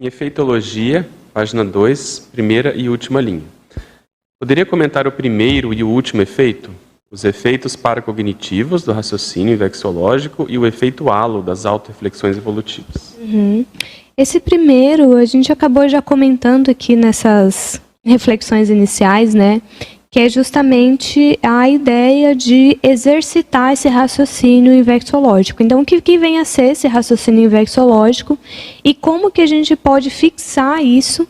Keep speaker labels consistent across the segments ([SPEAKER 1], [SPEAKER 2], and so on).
[SPEAKER 1] Em efeitologia, página 2, primeira e última linha. Poderia comentar o primeiro e o último efeito? Os efeitos paracognitivos do raciocínio vexológico e o efeito halo das autorreflexões evolutivas.
[SPEAKER 2] Esse primeiro, a gente acabou já comentando aqui nessas reflexões iniciais, né? Que é justamente a ideia de exercitar esse raciocínio invexológico. Então, o que vem a ser esse raciocínio invexológico e como que a gente pode fixar isso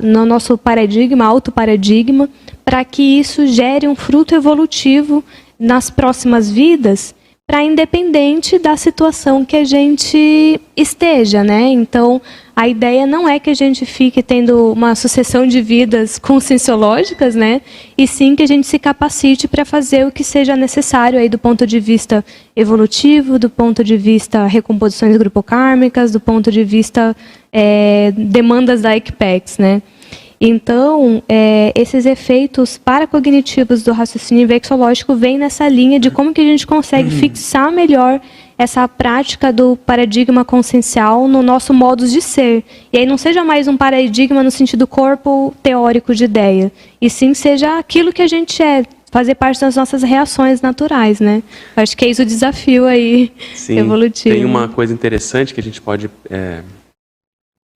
[SPEAKER 2] no nosso paradigma, autoparadigma, para que isso gere um fruto evolutivo nas próximas vidas, para independente da situação que a gente esteja, né? Então, a ideia não é que a gente fique tendo uma sucessão de vidas conscienciológicas, né? E sim que a gente se capacite para fazer o que seja necessário aí do ponto de vista evolutivo, do ponto de vista recomposições grupocármicas, do ponto de vista demandas da ECPEX, né? Então, esses efeitos paracognitivos do raciocínio vexológico vêm nessa linha de como que a gente consegue fixar melhor essa prática do paradigma consciencial no nosso modo de ser. E aí não seja mais um paradigma no sentido corpo teórico de ideia, e sim seja aquilo que a gente é, fazer parte das nossas reações naturais, né? Acho que é isso o desafio aí,
[SPEAKER 1] sim,
[SPEAKER 2] evolutivo.
[SPEAKER 1] Tem uma coisa interessante que a gente pode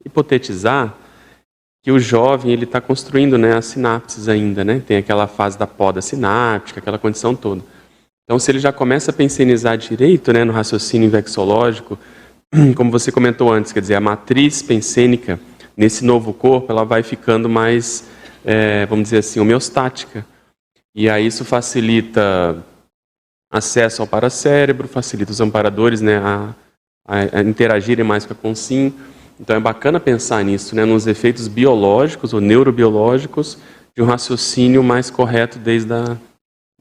[SPEAKER 1] hipotetizar, que o jovem ele está construindo, né, as sinapses ainda, né? Tem aquela fase da poda sináptica, aquela condição toda. Então, se ele já começa a pensenizar direito, né, no raciocínio vexológico, como você comentou antes, quer dizer, a matriz pensênica nesse novo corpo, ela vai ficando mais, vamos dizer assim, homeostática. E aí isso facilita acesso ao paracérebro, facilita os amparadores, né, a interagirem mais com a consciência. Então é bacana pensar nisso, né, nos efeitos biológicos ou neurobiológicos de um raciocínio mais correto desde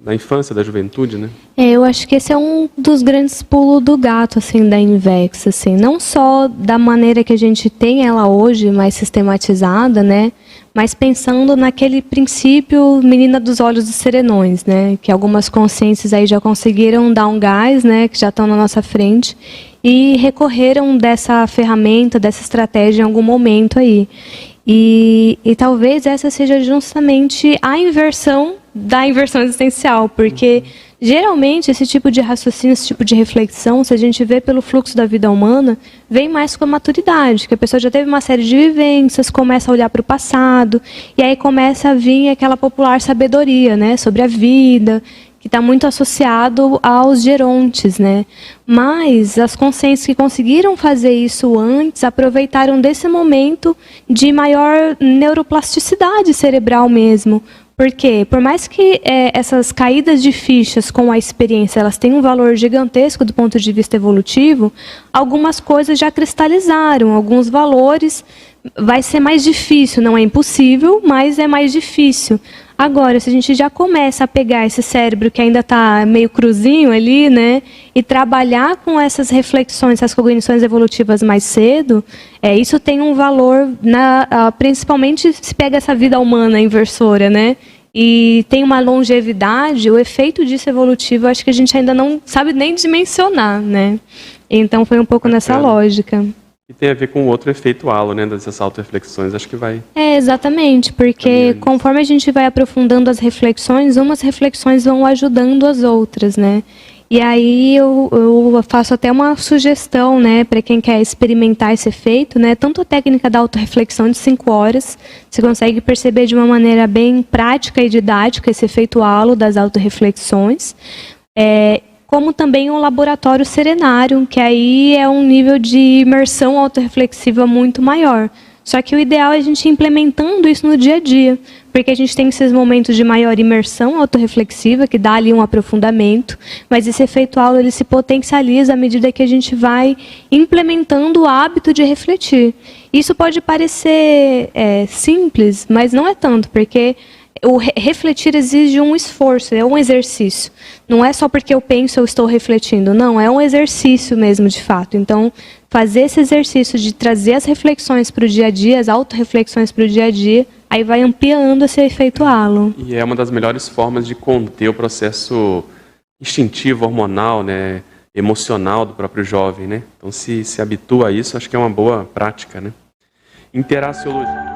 [SPEAKER 1] da infância, da juventude, né?
[SPEAKER 2] Eu acho que esse é um dos grandes pulos do gato, assim, da Invex, assim, não só da maneira que a gente tem ela hoje, mais sistematizada, né, mas pensando naquele princípio menina dos olhos dos serenões, né, que algumas consciências aí já conseguiram dar um gás, né, que já estão na nossa frente, e recorreram dessa ferramenta, dessa estratégia em algum momento aí. E talvez essa seja justamente a inversão da inversão existencial, porque geralmente esse tipo de raciocínio, esse tipo de reflexão, se a gente vê pelo fluxo da vida humana, vem mais com a maturidade, que a pessoa já teve uma série de vivências, começa a olhar para o passado, e aí começa a vir aquela popular sabedoria, né, sobre a vida, que está muito associado aos gerontes, né? Mas as consciências que conseguiram fazer isso antes aproveitaram desse momento de maior neuroplasticidade cerebral mesmo. Porque, por mais que essas caídas de fichas com a experiência elas têm um valor gigantesco do ponto de vista evolutivo, algumas coisas já cristalizaram, alguns valores vai ser mais difícil, não é impossível, mas é mais difícil. Agora, se a gente já começa a pegar esse cérebro que ainda está meio cruzinho ali, né, e trabalhar com essas reflexões, essas cognições evolutivas mais cedo, isso tem um valor, principalmente se pega essa vida humana inversora, né, e tem uma longevidade, o efeito disso evolutivo, acho que a gente ainda não sabe nem dimensionar, né. Então, foi um pouco nessa lógica.
[SPEAKER 1] E tem a ver com o outro efeito halo, né, dessas auto-reflexões, acho que vai...
[SPEAKER 2] Exatamente, porque conforme a gente vai aprofundando as reflexões, umas reflexões vão ajudando as outras, né? E aí eu faço até uma sugestão, né, para quem quer experimentar esse efeito, né, tanto a técnica da auto-reflexão de 5 horas, você consegue perceber de uma maneira bem prática e didática esse efeito halo das auto-reflexões, como também um laboratório serenário, que aí é um nível de imersão autorreflexiva muito maior. Só que o ideal é a gente ir implementando isso no dia a dia, porque a gente tem esses momentos de maior imersão autorreflexiva, que dá ali um aprofundamento, mas esse efeito halo ele se potencializa à medida que a gente vai implementando o hábito de refletir. Isso pode parecer simples, mas não é tanto, porque o refletir exige um esforço, é um exercício. Não é só porque eu penso eu estou refletindo, não, é um exercício mesmo de fato. Então, fazer esse exercício de trazer as reflexões para o dia a dia, as autorreflexões para o dia a dia, aí vai ampliando esse efeito halo.
[SPEAKER 1] E é uma das melhores formas de conter o processo instintivo, hormonal, né, emocional do próprio jovem, né? Então, se habitua a isso, acho que é uma boa prática, né? Interaciologia.